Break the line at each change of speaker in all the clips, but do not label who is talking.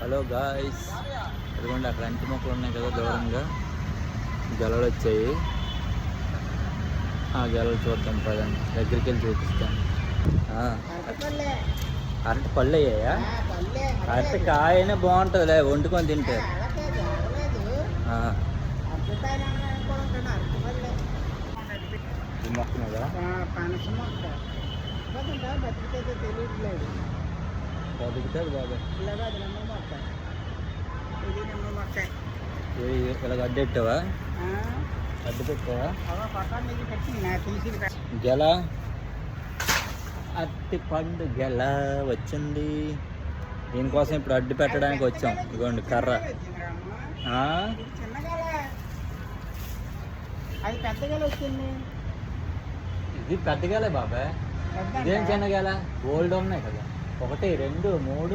Hello guys, ఇదిగోండి అక్కడ అంటి మొక్కలు ఉన్నాయి కదా దూరంగా, గెలలు వచ్చాయి. ఆ గెలలు చూద్దాం పదండి, దగ్గరికి వెళ్ళి చూపిస్తాను. అరటి పళ్ళు అయ్యాయా? అరటి కాయనే బాగుంటుందిలే వండుకొని తింటే. ఈ మొక్క మీద బతుకుతుంది బాబా. ఇలా అడ్డెట్టావా? అడ్డు పెట్టావా? గెల అట్టి పండు గెల వచ్చింది. దీనికోసం ఇప్పుడు అడ్డు పెట్టడానికి వచ్చాం. ఇదిగోండి కర్ర. ఇది పెద్ద గెలే బాబాయ్, ఇదేం చిన్న గెల? గోల్డ్ ఉన్నాయి కదా, 1 2 3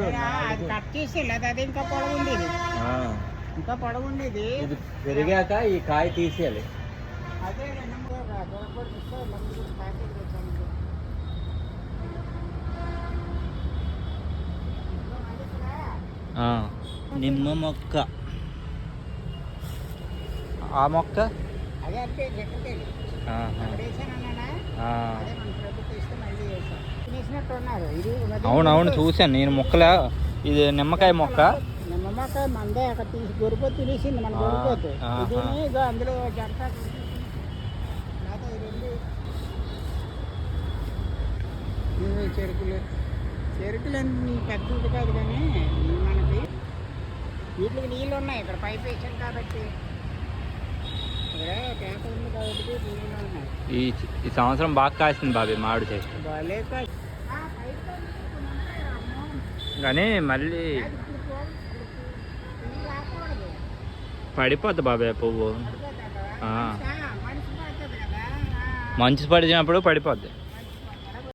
ఇంకా పొడవుండేది.
ఇది పెరిగాక ఈ కాయ తీసేయాలి. నిమ్మ మొక్క, ఆ మొక్క అవునవును చూశాను నేను. మొక్కల ఇది నిమ్మకాయ మొక్క.
నిమ్మకాయ మందే అక్కడ తీసి గొరిపోతు తినేసింది మన గొరిపోతు. ఇదో అందులో జంట చెరుకులు చెరుకులు పెద్దది కాదు, కానీ మనకి వీటికి నీళ్ళు ఉన్నాయి. ఇక్కడ పైప్ వేసాం కాబట్టి ఇక్కడ ట్యాంక్ ఉంది కాబట్టి నీళ్ళు ఉన్నాయి.
ఈ సంవత్సరం బాగా కాసింది బాబీ మామిడి చెట్టు.
బాగా
కానీ మళ్ళీ పడిపోద్ది బాబాయ్ పువ్వు. మంచు పడిచినప్పుడు పడిపోద్ది.